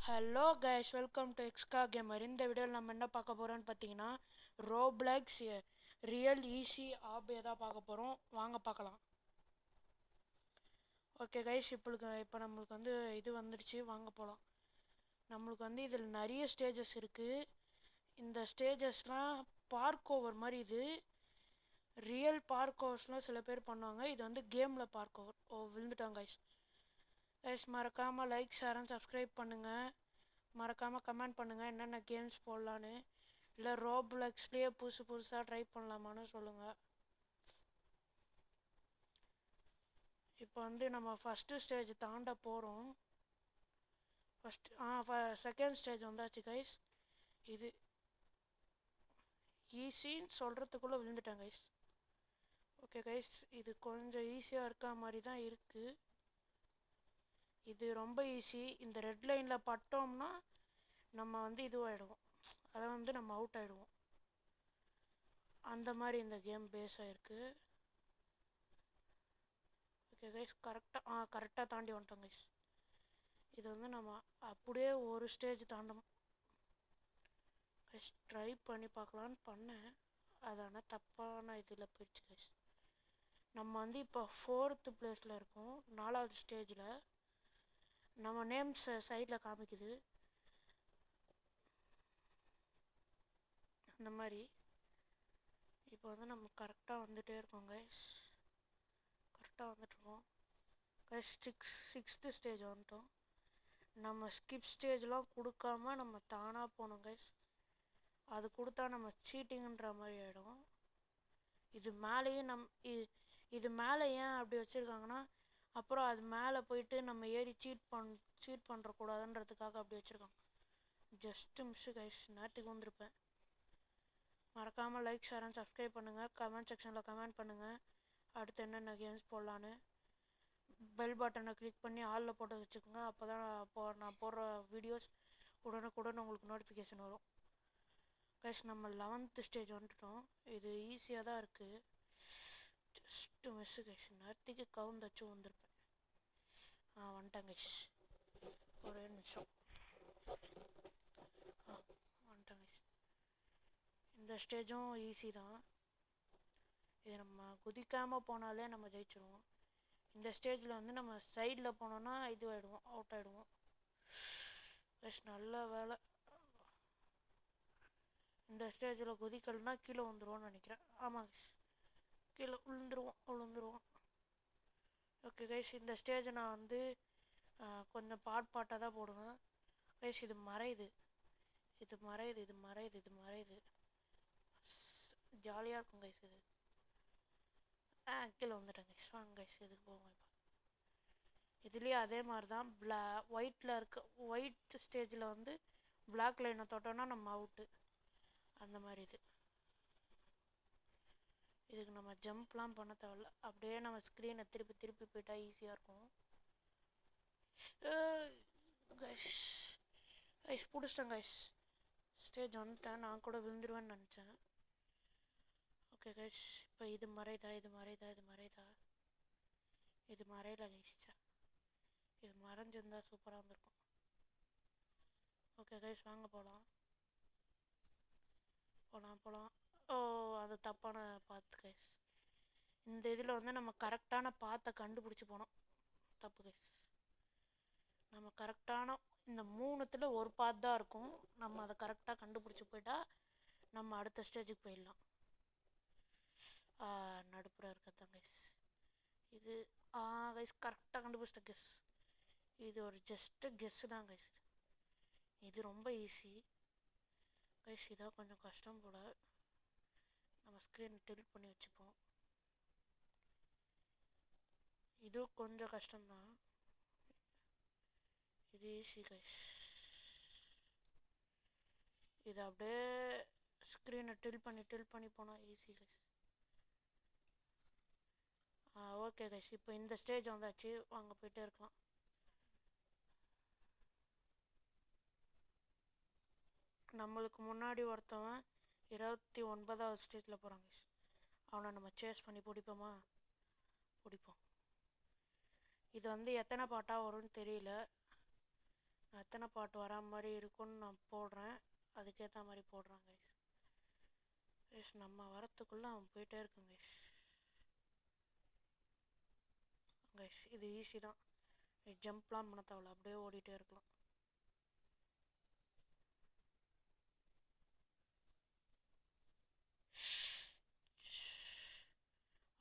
Hello guys, welcome to எக்ஸ்கா gamer. இந்த வீடியோவில் நம்ம என்ன பார்க்க போகிறோம்னு பார்த்தீங்கன்னா, ரோப்ளக்ஸ் ரியல் ஈஸி ஆப் தான் பார்க்க போகிறோம். வாங்க பார்க்கலாம். ஓகே கைஸ், இப்போ நம்மளுக்கு வந்து இது வந்துடுச்சு. வாங்க போகலாம். நம்மளுக்கு வந்து இதில் நிறைய ஸ்டேஜஸ் இருக்குது. இந்த ஸ்டேஜஸ்லாம் பார்க் ஓவர் மாதிரி. இது ரியல் பார்க் ஓவர்ஸ்லாம் சில பேர் பண்ணுவாங்க. இது வந்து கேமில் பார்க் ஓவர். விழுந்துட்டாங்க கைஸ். கைஸ் மறக்காமல் லைக், ஷேர் அண்ட் சப்ஸ்கிரைப் பண்ணுங்கள். மறக்காமல் கமெண்ட் பண்ணுங்கள் என்னென்ன கேம்ஸ் போடலான்னு, இல்லை ரோப்ளக்ஸ்லேயே புதுசாக ட்ரை பண்ணலாமான்னு சொல்லுங்கள். இப்போ வந்து நம்ம ஃபஸ்ட்டு ஸ்டேஜ் தாண்ட போகிறோம். செகண்ட் ஸ்டேஜ் வந்தாச்சு கைஸ். இது ஈஸின்னு சொல்கிறதுக்குள்ளே விழுந்துட்டேன் கைஸ். ஓகே கைஸ், இது கொஞ்சம் ஈஸியாக இருக்க மாதிரி தான் இருக்குது. இது ரொம்ப ஈஸி. இந்த ரெட் லைனில் பட்டோம்னா நம்ம வந்து இதுவாகிடுவோம், அதை வந்து நம்ம அவுட் ஆகிடுவோம். அந்த மாதிரி இந்த கேம் பேஸ் ஆகிருக்கு. ஓகே கைஸ், கரெக்டாக தாண்டி வந்துட்டோம் கைஸ். இது வந்து நம்ம அப்படியே ஒரு ஸ்டேஜ் தாண்டணும் கைஸ். ட்ரை பண்ணி பார்க்கலான்னு பண்ணேன், அது ஆனால் தப்பான இதில் போயிடுச்சு கைஸ். நம்ம வந்து இப்போ 4th பிளேஸில் இருக்கோம், 4வது ஸ்டேஜில். நம்ம நேம்ஸ் சைடில் காமிக்குது அந்த மாதிரி. இப்போ வந்து நம்ம கரெக்டாக வந்துகிட்டே இருக்கோம் கைஸ். கரெக்டாக வந்துட்டுருக்கோம் கைஸ். 6th ஸ்டேஜ் வந்துட்டோம். நம்ம ஸ்கிப் ஸ்டேஜ்லாம் கொடுக்காம நம்ம தானாக போகணும் கைஸ். அது கொடுத்தா நம்ம சீட்டிங்குன்ற மாதிரி ஆகிடும். இது மேலேயும் இது மேலே ஏன் அப்படி வச்சுருக்காங்கன்னா, அப்புறம் அது மேலே போயிட்டு நம்ம ஏறி சீட் பண்ணுறக்கூடாதுன்றதுக்காக அப்படி வச்சுருக்காங்க. ஜஸ்ட்டு மிஸ்ஸு கைஸ், நேரத்துக்கு வந்திருப்பேன். மறக்காமல் லைக், ஷேர் அண்ட் சப்ஸ்கிரைப் பண்ணுங்கள். கமெண்ட் செக்ஷனில் கமெண்ட் பண்ணுங்கள் அடுத்து என்னென்ன கேம்ஸ் போடலான்னு. பெல் பட்டனை கிளிக் பண்ணி ஆளில் போட்டு வச்சுக்கோங்க. அப்போ தான் நான் போடுற வீடியோஸ் உடனுக்குடன் உங்களுக்கு நோட்டிஃபிகேஷன் வரும் கைஸ். நம்ம 11th ஸ்டேஜ் வந்துட்டோம். இது ஈஸியாக தான் இருக்குது. ஜஸ்ட்டு மிஸ்ஸு கைஸ், நேரத்துக்கு கவுந்தச்சு வந்திருப்பேன். வந்துட்டேன் கைஸ், ஒரே நிமிஷம். வந்துட்டேன் கைஸ். இந்த ஸ்டேஜும் ஈஸி தான். இது நம்ம குதிக்காமல் போனாலே நம்ம ஜெயிச்சிடுவோம். இந்த ஸ்டேஜில் வந்து நம்ம சைடில் போனோன்னா இது ஆகிடுவோம், அவுட் ஆகிடுவோம் கைஸ். நல்ல வேலை இந்த ஸ்டேஜில் குதிக்கல்னா கீழே வந்துடுவோன்னு நினைக்கிறேன். ஆமாம் கைஸ், கீழே விழுந்துருவோம். ஓகே கைஸ், இந்த ஸ்டேஜை நான் வந்து கொஞ்சம் பாட்டாக தான் போடுவேன் கைஸ். இது மறையுது. ஜாலியாக இருக்கும் கைஸ். இது கீழே வந்துட்டேன் கைஸ். வாங்க கைஸ், இதுக்கு போவோம். இப்போ இதுலேயே அதே மாதிரி தான். ஒயிட் ஸ்டேஜில் வந்து பிளாக் லைனை தொட்டோன்னா நம்ம அவுட்டு. அந்த மாதிரி இதுக்கு நம்ம ஜம்ப்லாம் பண்ண தேவையில்ல. அப்படியே நம்ம ஸ்க்ரீனை திருப்பி போயிட்டா ஈஸியாக இருக்கும் கைஸ். பிடிச்சிட்டேன் கைஸ். ஸ்டேஜ் வந்துட்டேன். நான் கூட விழுந்துருவேன்னு நினச்சேன். ஓகே கைஸ், இப்போ இது மறையல கைஸ். இது மறைஞ்சிருந்தா சூப்பராக இருந்திருக்கும். ஓகே கைஸ், வாங்க போகலாம். ஓ, அது தப்பான பாத்து கைஸ். இந்த இதில் வந்து நம்ம கரெக்டான பாத்தை கண்டுபிடிச்சி போனோம். தப்பு கைஸ். நம்ம கரெக்டான இந்த 3த்துல ஒரு பாத் தான் இருக்கும். நம்ம அதை கரெக்டாக கண்டுபிடிச்சி போயிட்டா நம்ம அடுத்த ஸ்டேஜுக்கு போயிடலாம். நடுப்புற இருக்கத்தான் கைஸ். இது கைஸ் கரெக்டாக கண்டுபிடிச்சிட்ட கெஸ். இது ஒரு ஜஸ்ட்டு கெஸ்ஸு தான் கைஸ். இது ரொம்ப ஈஸி கைஸ். இதான் கொஞ்சம் கஷ்டம் போல். நம்ம ஸ்க்ரீன் டில்ட் பண்ணி வச்சுப்போம். இது கொஞ்சம் கஷ்டம்தான். இது ஈஸி கைஸ். இது அப்படியே ஸ்க்ரீனை டில்ட் பண்ணி போனால் ஈஸி கைஸ். ஓகே கைஸ், இப்போ இந்த ஸ்டேஜ் வந்தாச்சு. வாங்க போயிட்டே இருக்கலாம். நம்மளுக்கு முன்னாடி ஒருத்தவன் 29வது ஸ்டேஜில் போகிறாங்க கைஸ். அவனை நம்ம சேஸ் பண்ணி பிடிப்போம். இது வந்து எத்தனை பாட்டாக வரும்னு தெரியல. எத்தனை பாட்டு வரா மாதிரி இருக்கும்னு நான் போடுறேன், அதுக்கேற்ற மாதிரி போடுறேன் கைஸ். கைஸ் நம்ம வரத்துக்குள்ளே அவன் போயிட்டே இருக்கும் கைஸ். கைஸ் இது ஈஸி தான், ஜம்ப்லாம் பண்ண தேவையில்ல, அப்படியே ஓடிட்டே இருக்கலாம்.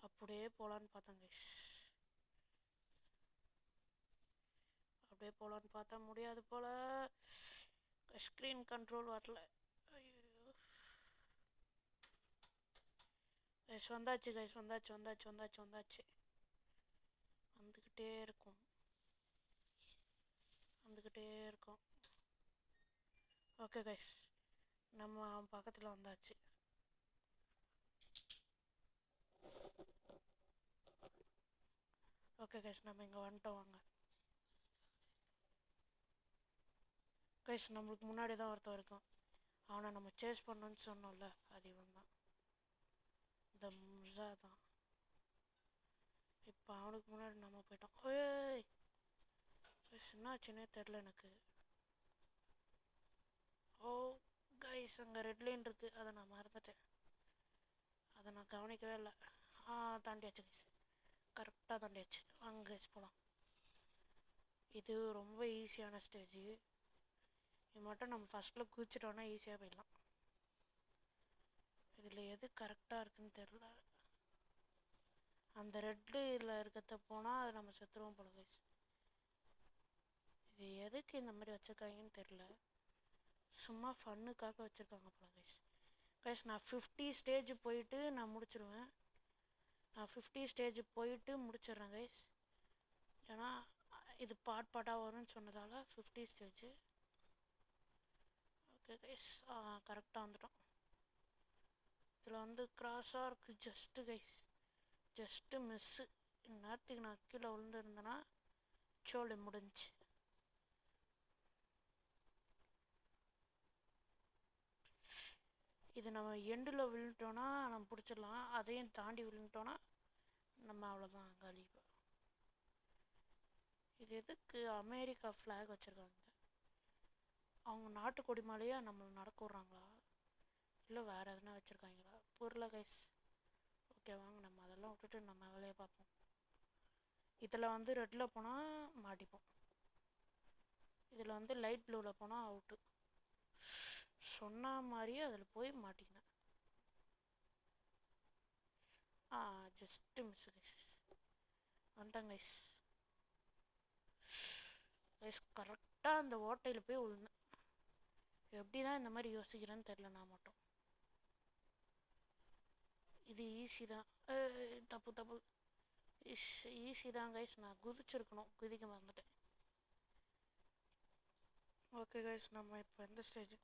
அப்படியே போகலான்னு பார்த்தேன் கைஸ், அப்படியே போகலான்னு பார்த்தா முடியாது போல. ஸ்க்ரீன் கண்ட்ரோல் வரல. ஐயோ கைஸ் வந்தாச்சு கைஸ், வந்தாச்சு வந்தாச்சு வந்தாச்சு வந்தாச்சு. வந்துக்கிட்டே இருக்கும், வந்துக்கிட்டே இருக்கும். ஓகே கைஸ், நம்ம பக்கத்தில் வந்தாச்சு. ஓகே கைஸ் நம்ம இங்கே வந்துட்டோம். வாங்க கைஸ், நம்மளுக்கு முன்னாடி தான் ஒருத்தன் இருக்கான். அவனை நம்ம சேஸ் பண்ணணும்னு சொன்னோம்ல, அது இவன் தான், இந்த முர்ஸா தான். இப்போ அவனுக்கு முன்னாடி நம்ம போயிட்டோம். ஏய் என்னாச்சுன்னே தெரில எனக்கு. ஓ கைஸ், அங்கே ரெட் லைன் இருக்கு, அதை நான் மறந்துட்டேன், அதை நான் கவனிக்கவே இல்லை. தாண்டியாச்சு கைஸ், கரெக்டாக தாண்டியாச்சு. வாங்க கைஸ் போகலாம். இது ரொம்ப ஈஸியான ஸ்டேஜ். இது மட்டும் நம்ம ஃபஸ்ட்டில் குதிச்சிட்டோன்னா ஈஸியாக போயிடலாம். இதில் எது கரெக்டாக இருக்குன்னு தெரில. அந்த ரெட்டு இதில் இருக்கிறத போனால் அது நம்ம செத்துருவோம் போல கைஸ். இது எதுக்கு இந்த மாதிரி வச்சுருக்காங்கன்னு தெரில, சும்மா ஃபன்னுக்காக வச்சுருக்காங்க போல கைஸ். கைஸ் நான் 50 ஸ்டேஜ் போயிட்டு நான் முடிச்சிடுவேன். நான் 50 ஸ்டேஜ் போயிட்டு முடிச்சிடுறேன் கைஸ். ஏன்னா இது பாட்டாக வரும்னு சொன்னதால் 50 ஸ்டேஜ். ஓகே கைஸ், கரெக்டாக வந்துட்டோம். இதில் வந்து கிராஸாக இருக்குது ஜஸ்ட்டு கைஸ், ஜஸ்ட்டு மிஸ்ஸு. இந்நேரத்துக்கு நான் கீழே விழுந்துருந்தேன்னா சோழி முடிஞ்சு. இது நம்ம எண்டில் விழுந்துட்டோன்னா நம்ம பிடிச்சிடலாம், அதையும் தாண்டி விழுந்துட்டோன்னா நம்ம அவ்வளோதான் காலி. இது எதுக்கு அமெரிக்கா ஃப்ளாக் வச்சுருக்காங்க? அவங்க நாட்டுக்கொடி மேலேயே நம்மளை நடக்க விட்றாங்களா, இல்லை வேறு எதுனா வச்சுருக்காங்களா? புரியல கைஸ். ஓகே வாங்க நம்ம அதெல்லாம் விட்டுட்டு நம்ம வேலையை பார்ப்போம். இதில் வந்து ரெட்டில் போனால் மாட்டிப்போம், இதில் வந்து லைட் ப்ளூவில் போனால் அவுட்டு. சொன்ன மாதிரியே அதில் போய் மாட்டிக்கினேன். ஜஸ்ட்டு மிஸ் கைஸ், வந்துட்டேன் கைஸ். கைஸ் கரெக்டாக அந்த ஓட்டையில் போய் விழுந்தேன். எப்படி தான் இந்த மாதிரி யோசிக்கிறேன்னு தெரில நான் மட்டும். இது ஈஸி தான். தப்பு தப்பு, ஈஸி தான் கைஸ், நான் குதிச்சிருக்கணும், குதிக்க மறந்துட்டேன். ஓகே கைஸ், நம்ம இப்போ எந்த ஸ்டேஜ்?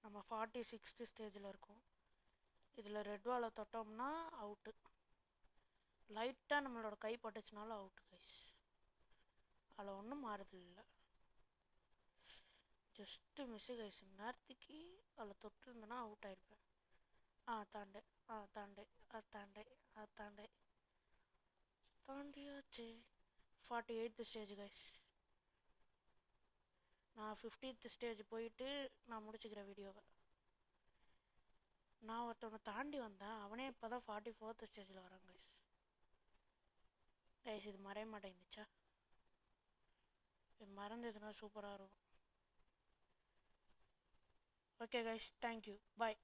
நம்ம 46th ஸ்டேஜில் இருக்கோம். இதில் ரெட் வாலை தொட்டோம்னா அவுட்டு, லைட்டாக நம்மளோட கை பட்டுச்சுனாலும் அவுட்டு கைஸ். அதில் ஒன்றும் மாறுதல் இல்லை, ஜஸ்ட்டு மிஸ்ஸு கைஸ். நேரத்துக்கு அதில் தொட்டிருந்தேன்னா அவுட் ஆகிருப்பேன். தாண்டே தாண்டே தாண்டே தாண்டே தாண்டியாச்சு. 48th stage guys. நான் 50th ஸ்டேஜ் போயிட்டு நான் முடிச்சுக்கிறேன் வீடியோவை. நான் ஒருத்தவனை தாண்டி வந்தேன், அவனே இப்போ தான் 44th ஸ்டேஜில் வரான் கைஸ். கைஸ் இது மறைய மாட்டேங்குதுச்சா, இது மறந்ததுன்னா சூப்பராக இருக்கும். ஓகே கைஸ், தேங்க்யூ, பாய்.